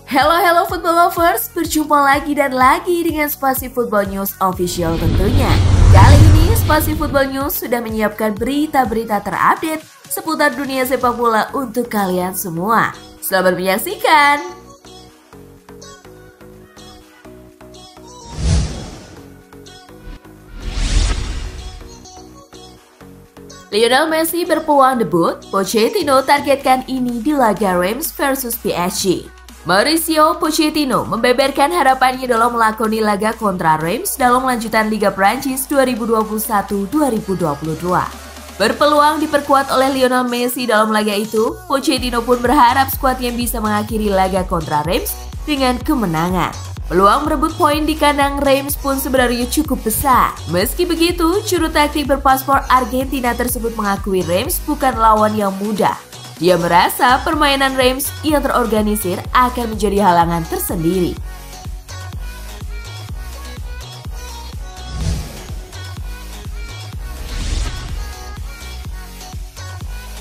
Hello football lovers, berjumpa lagi dan lagi dengan Spasi Football News Official tentunya. Kali ini Spasi Football News sudah menyiapkan berita-berita terupdate seputar dunia sepak bola untuk kalian semua. Selamat menyaksikan! Lionel Messi berpeluang debut, Pochettino targetkan ini di laga Reims versus PSG. Mauricio Pochettino membeberkan harapannya dalam melakoni laga kontra Reims dalam lanjutan Liga Prancis 2021-2022. Berpeluang diperkuat oleh Lionel Messi dalam laga itu, Pochettino pun berharap skuadnya bisa mengakhiri laga kontra Reims dengan kemenangan. Peluang merebut poin di kandang Reims pun sebenarnya cukup besar. Meski begitu, juru taktik berpaspor Argentina tersebut mengakui Reims bukan lawan yang mudah. Dia merasa permainan Reims yang terorganisir akan menjadi halangan tersendiri.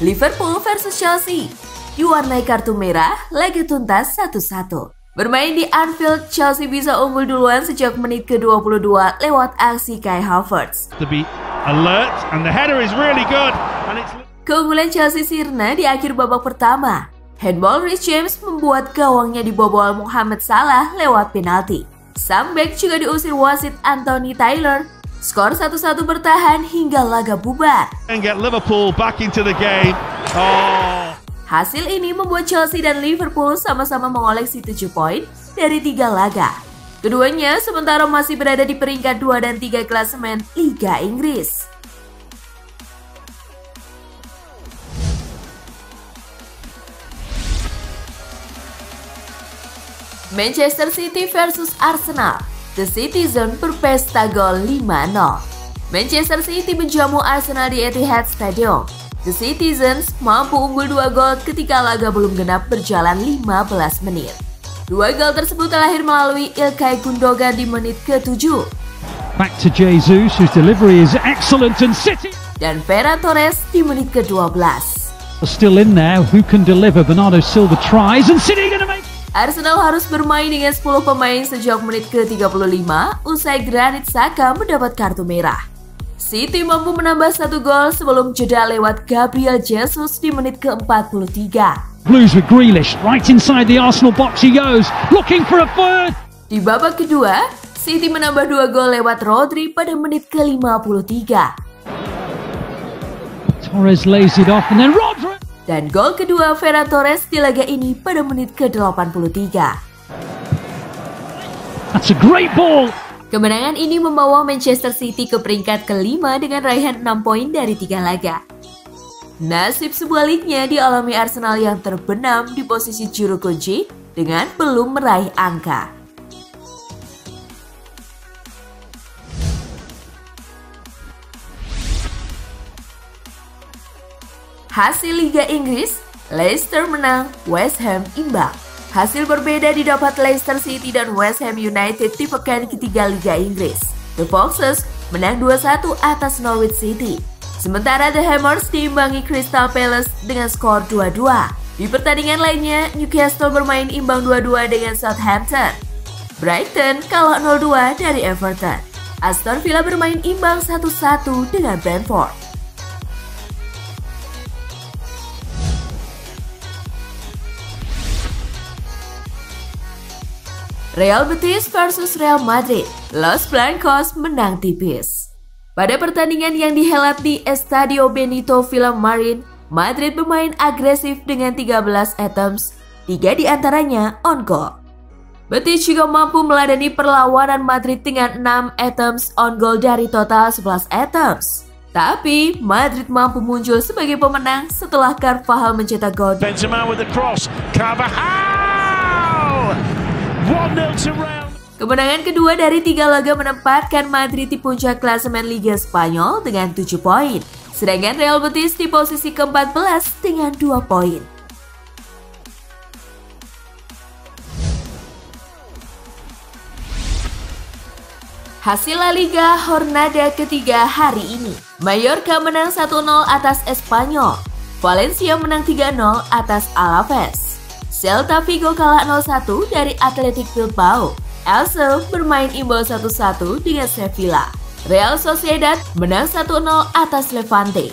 Liverpool versus Chelsea diwarnai kartu merah, laga tuntas 1-1. Bermain di Anfield, Chelsea bisa unggul duluan sejak menit ke-22 lewat aksi Kai Havertz. Keunggulan Chelsea sirna di akhir babak pertama. Handball Reece James membuat gawangnya dibobol Mohamed Salah lewat penalti. Sang bek juga diusir wasit Anthony Taylor. Skor 1-1 bertahan hingga laga bubar. Hasil ini membuat Chelsea dan Liverpool sama-sama mengoleksi 7 poin dari 3 laga. Keduanya sementara masih berada di peringkat 2 dan 3 klasemen Liga Inggris. Manchester City versus Arsenal. The Citizen berpesta gol 5-0. Manchester City menjamu Arsenal di Etihad Stadium. The Citizens mampu unggul 2 gol ketika laga belum genap berjalan 15 menit. 2 gol tersebut terlahir melalui Ilkay Gundogan di menit ke-7. Back to Jesus, whose delivery is excellent, and City. Dan Ferran Torres di menit ke-12. Still in there, who can deliver? Bernardo Silva tries, and City gonna make. Arsenal harus bermain dengan 10 pemain sejak menit ke-35 usai Granit Xhaka mendapat kartu merah. City mampu menambah 1 gol sebelum jeda lewat Gabriel Jesus di menit ke-43. Blues with Grealish, right inside the Arsenal box he goes, looking for a third. Di babak kedua, City menambah 2 gol lewat Rodri pada menit ke-53. Torres lays it off and then Rodri. Dan gol kedua Ferran Torres di laga ini pada menit ke-83. That's a great ball. Kemenangan ini membawa Manchester City ke peringkat ke-5 dengan raihan 6 poin dari 3 laga. Nasib sebaliknya dialami Arsenal yang terbenam di posisi juru kunci dengan belum meraih angka. Hasil Liga Inggris, Leicester menang, West Ham imbang. Hasil berbeda didapat Leicester City dan West Ham United di pekan ketiga Liga Inggris. The Foxes menang 2-1 atas Norwich City. Sementara The Hammers diimbangi Crystal Palace dengan skor 2-2. Di pertandingan lainnya, Newcastle bermain imbang 2-2 dengan Southampton. Brighton kalah 0-2 dari Everton. Aston Villa bermain imbang 1-1 dengan Brentford. Real Betis versus Real Madrid. Los Blancos menang tipis. Pada pertandingan yang dihelat di Estadio Benito Villamarín, Madrid bermain agresif dengan 13 attempts, 3 diantaranya on goal. Betis juga mampu meladeni perlawanan Madrid dengan 6 attempts on goal dari total 11 attempts. Tapi Madrid mampu muncul sebagai pemenang setelah Carvajal mencetak gol. Benzema with the cross, Carvajal! 1-0 to Real. Kemenangan kedua dari 3 laga menempatkan Madrid di puncak klasemen Liga Spanyol dengan 7 poin. Sedangkan Real Betis di posisi ke-14 dengan 2 poin. Hasil La Liga Jornada ketiga hari ini. Mallorca menang 1-0 atas Espanyol. Valencia menang 3-0 atas Alaves. Celta Vigo kalah 0-1 dari Athletic Bilbao. Elche bermain imbang 1-1 dengan Sevilla. Real Sociedad menang 1-0 atas Levante.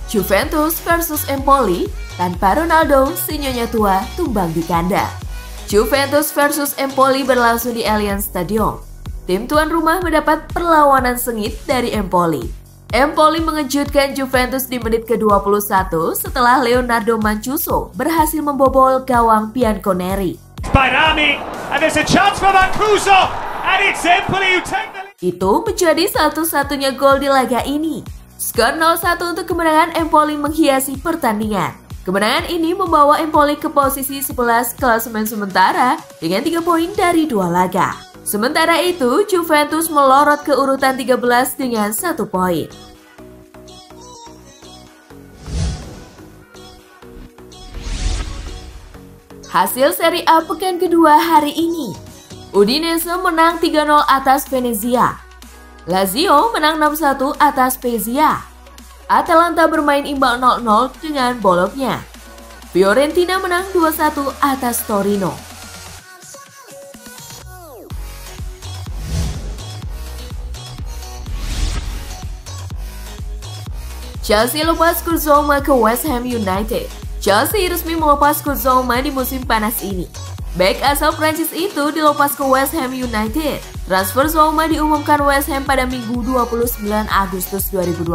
Juventus versus Empoli, tanpa Ronaldo, si nyonya tua tumbang di kandang. Juventus versus Empoli berlangsung di Allianz Stadium. Tim tuan rumah mendapat perlawanan sengit dari Empoli. Empoli mengejutkan Juventus di menit ke-21 setelah Leonardo Mancuso berhasil membobol gawang Bianconeri. Bairami, and there's a chance for Mancuso, and it's Empoli who take the lead. Itu menjadi satu-satunya gol di laga ini. Skor 0-1 untuk kemenangan Empoli menghiasi pertandingan. Kemenangan ini membawa Empoli ke posisi 11 klasemen sementara dengan 3 poin dari 2 laga. Sementara itu, Juventus melorot ke urutan 13 dengan 1 poin. Hasil Serie A pekan kedua hari ini. Udinese menang 3-0 atas Venezia. Lazio menang 6-1 atas Spezia. Atalanta bermain imbang 0-0 dengan Bologna. Fiorentina menang 2-1 atas Torino. Chelsea lepas Kurzawa ke West Ham United. Chelsea resmi melepas Kurzawa di musim panas ini. Bek asal Prancis itu dilepas ke West Ham United. Transfer Zouma diumumkan West Ham pada Minggu 29 Agustus 2021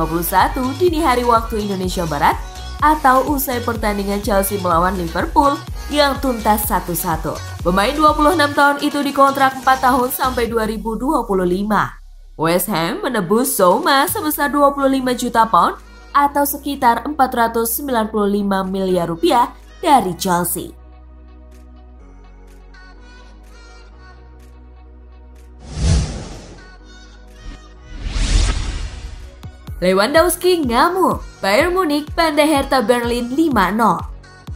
dini hari waktu Indonesia Barat atau usai pertandingan Chelsea melawan Liverpool yang tuntas 1-1. Pemain 26 tahun itu dikontrak 4 tahun sampai 2025. West Ham menebus Zouma sebesar 25 juta pound atau sekitar 495 miliar rupiah dari Chelsea. Lewandowski ngamuk, Bayern Munich pandai Hertha Berlin 5-0.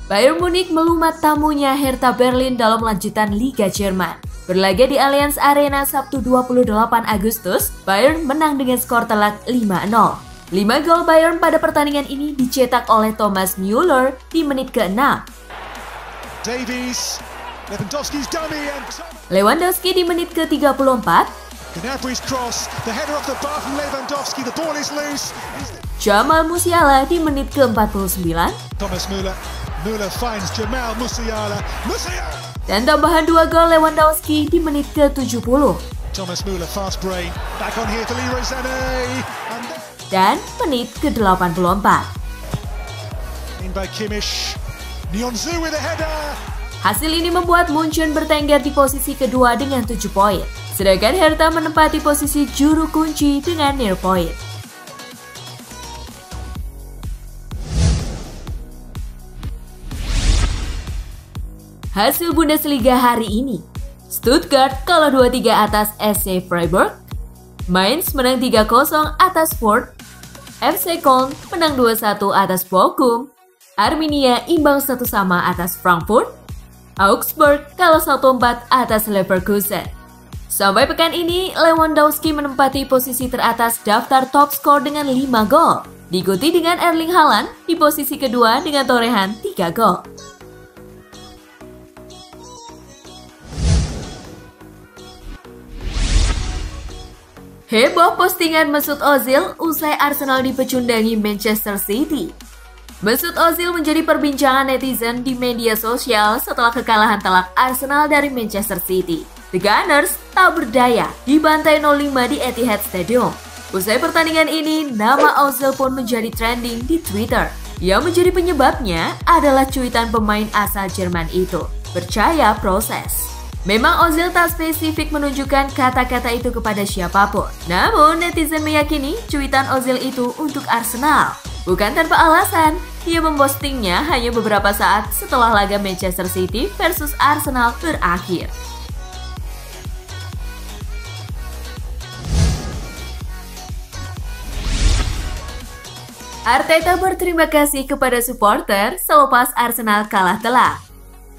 Bayern Munich melumat tamunya Hertha Berlin dalam lanjutan Liga Jerman. Berlaga di Allianz Arena Sabtu 28 Agustus, Bayern menang dengan skor telak 5-0. 5 gol Bayern pada pertandingan ini dicetak oleh Thomas Müller di menit ke-6. Lewandowski di menit ke-34. Gnabry's cross, the header off the bar from Lewandowski, the ball is loose. Jamal Musiala di menit ke-49. Thomas Müller, Müller finds Jamal Musiala, Dan tambahan 2 gol Lewandowski di menit ke-70. Thomas Müller fast break, back on here to Leroy Sané. Dan menit ke-84. In by Kimmich, Nyonzu with a header. Hasil ini membuat Munchen bertengger di posisi kedua dengan 7 poin. Sedangkan Hertha menempati posisi juru kunci dengan 0 poin. Hasil Bundesliga hari ini. Stuttgart kalah 2-3 atas SC Freiburg. Mainz menang 3-0 atas Fürth. FC Köln menang 2-1 atas Bochum. Arminia imbang 1-1 atas Frankfurt. Augsburg kalah 1-4 atas Leverkusen. Sampai pekan ini, Lewandowski menempati posisi teratas daftar top skor dengan 5 gol. Diikuti dengan Erling Haaland di posisi kedua dengan torehan 3 gol. Heboh postingan Mesut Ozil usai Arsenal dipecundangi Manchester City. Mesut Ozil menjadi perbincangan netizen di media sosial setelah kekalahan telak Arsenal dari Manchester City. The Gunners tak berdaya dibantai 0-5 di Etihad Stadium. Usai pertandingan ini, nama Ozil pun menjadi trending di Twitter. Yang menjadi penyebabnya adalah cuitan pemain asal Jerman itu. Percaya proses. Memang Ozil tak spesifik menunjukkan kata-kata itu kepada siapapun. Namun netizen meyakini cuitan Ozil itu untuk Arsenal. Bukan tanpa alasan, ia mempostingnya hanya beberapa saat setelah laga Manchester City versus Arsenal berakhir. Arteta berterima kasih kepada supporter selepas Arsenal kalah telak.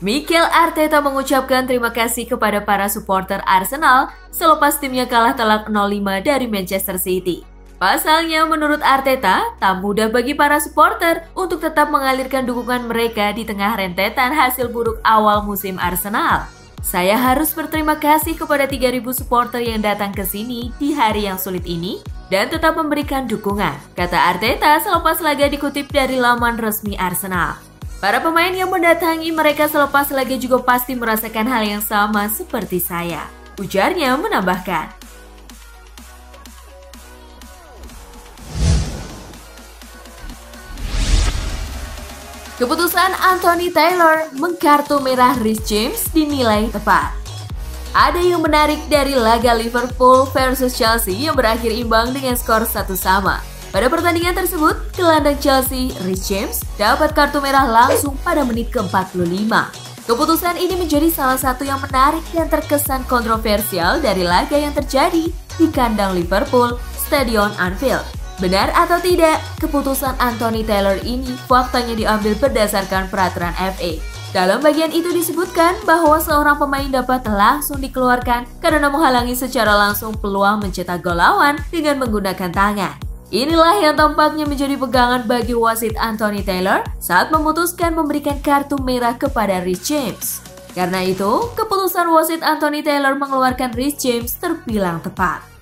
Mikel Arteta mengucapkan terima kasih kepada para supporter Arsenal selepas timnya kalah telak 0-5 dari Manchester City. Pasalnya, menurut Arteta, tak mudah bagi para supporter untuk tetap mengalirkan dukungan mereka di tengah rentetan hasil buruk awal musim Arsenal. Saya harus berterima kasih kepada 3.000 supporter yang datang ke sini di hari yang sulit ini dan tetap memberikan dukungan, kata Arteta selepas laga dikutip dari laman resmi Arsenal. Para pemain yang mendatangi mereka selepas laga juga pasti merasakan hal yang sama seperti saya, ujarnya menambahkan. Keputusan Anthony Taylor mengkartu merah Reece James dinilai tepat. Ada yang menarik dari laga Liverpool versus Chelsea yang berakhir imbang dengan skor 1-1. Pada pertandingan tersebut, gelandang Chelsea, Reece James, dapat kartu merah langsung pada menit ke-45. Keputusan ini menjadi salah satu yang menarik dan terkesan kontroversial dari laga yang terjadi di kandang Liverpool, Stadion Anfield. Benar atau tidak, keputusan Anthony Taylor ini faktanya diambil berdasarkan peraturan FA. Dalam bagian itu disebutkan bahwa seorang pemain dapat langsung dikeluarkan karena menghalangi secara langsung peluang mencetak gol lawan dengan menggunakan tangan. Inilah yang tampaknya menjadi pegangan bagi wasit Anthony Taylor saat memutuskan memberikan kartu merah kepada Reece James. Karena itu, keputusan wasit Anthony Taylor mengeluarkan Reece James terbilang tepat.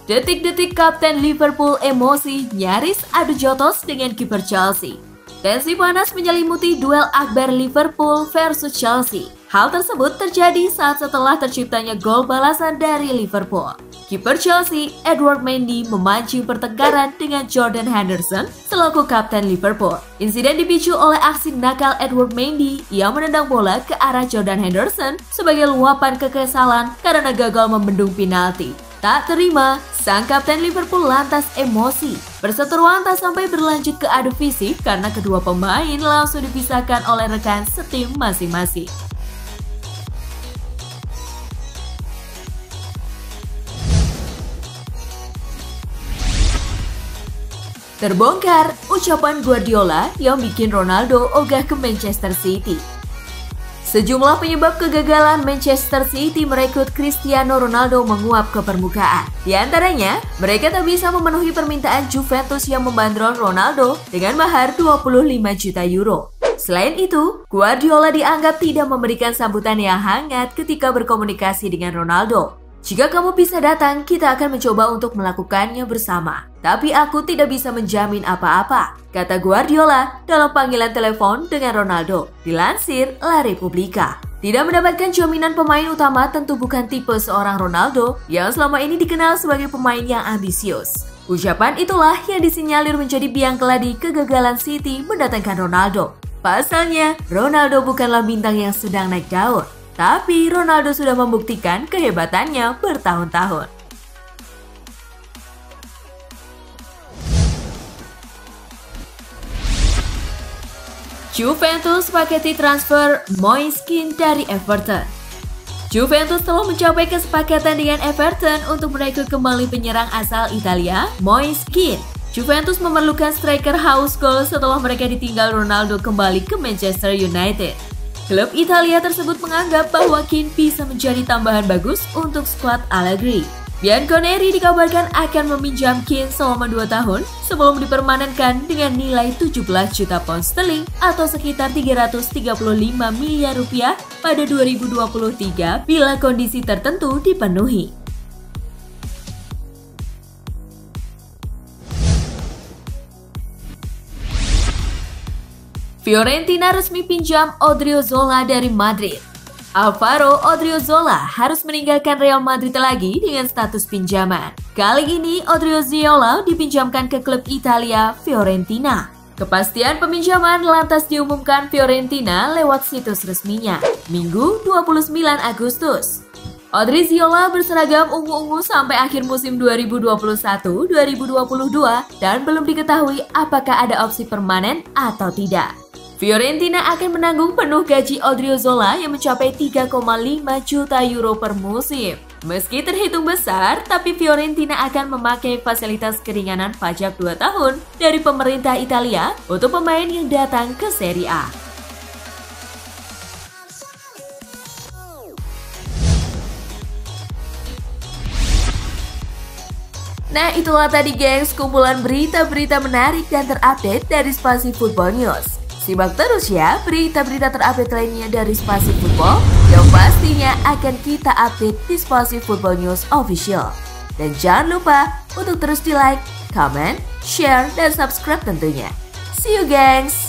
Detik-detik Kapten Liverpool emosi nyaris adu jotos dengan kiper Chelsea. Tensi panas menyelimuti duel akbar Liverpool versus Chelsea. Hal tersebut terjadi setelah terciptanya gol balasan dari Liverpool. Kiper Chelsea, Edward Mendy, memancing pertengkaran dengan Jordan Henderson selaku Kapten Liverpool. Insiden dipicu oleh aksi nakal Edward Mendy yang menendang bola ke arah Jordan Henderson sebagai luapan kekesalan karena gagal membendung penalti. Tak terima, sang Kapten Liverpool lantas emosi. Perseteruan tak sampai berlanjut ke adu fisik karena kedua pemain langsung dipisahkan oleh rekan setim masing-masing. Terbongkar ucapan Guardiola yang bikin Ronaldo ogah ke Manchester City. Sejumlah penyebab kegagalan Manchester City merekrut Cristiano Ronaldo menguap ke permukaan. Di antaranya, mereka tak bisa memenuhi permintaan Juventus yang membandrol Ronaldo dengan mahar 25 juta euro. Selain itu, Guardiola dianggap tidak memberikan sambutan yang hangat ketika berkomunikasi dengan Ronaldo. Jika kamu bisa datang, kita akan mencoba untuk melakukannya bersama. Tapi aku tidak bisa menjamin apa-apa, kata Guardiola dalam panggilan telepon dengan Ronaldo, dilansir La Repubblica. Tidak mendapatkan jaminan pemain utama tentu bukan tipe seorang Ronaldo yang selama ini dikenal sebagai pemain yang ambisius. Ucapan itulah yang disinyalir menjadi biang keladi kegagalan City mendatangkan Ronaldo. Pasalnya, Ronaldo bukanlah bintang yang sedang naik daun. Tapi Ronaldo sudah membuktikan kehebatannya bertahun-tahun. Juventus paketi transfer Moise Kean dari Everton. Juventus telah mencapai kesepakatan dengan Everton untuk merekrut kembali penyerang asal Italia, Moise Kean. Juventus memerlukan striker haus gol setelah mereka ditinggal Ronaldo kembali ke Manchester United. Klub Italia tersebut menganggap bahwa Kean bisa menjadi tambahan bagus untuk skuad Allegri. Bianconeri dikabarkan akan meminjam Kean selama 2 tahun sebelum dipermanenkan dengan nilai 17 juta pound sterling atau sekitar 335 miliar rupiah pada 2023 bila kondisi tertentu dipenuhi. Fiorentina resmi pinjam Odriozola dari Madrid. Alvaro Odriozola harus meninggalkan Real Madrid lagi dengan status pinjaman. Kali ini Odriozola dipinjamkan ke klub Italia Fiorentina. Kepastian peminjaman lantas diumumkan Fiorentina lewat situs resminya, Minggu 29 Agustus. Odriozola berseragam ungu-ungu sampai akhir musim 2021-2022 dan belum diketahui apakah ada opsi permanen atau tidak. Fiorentina akan menanggung penuh gaji Odriozola yang mencapai 3,5 juta euro per musim. Meski terhitung besar, tapi Fiorentina akan memakai fasilitas keringanan pajak 2 tahun dari pemerintah Italia untuk pemain yang datang ke Serie A. Nah itulah tadi gengs kumpulan berita-berita menarik dan terupdate dari Spasi Football News. Simak terus ya berita-berita terupdate lainnya dari Spasi Football yang pastinya akan kita update di Spasi Football News Official. Dan jangan lupa untuk terus di like, comment, share, dan subscribe tentunya. See you gengs!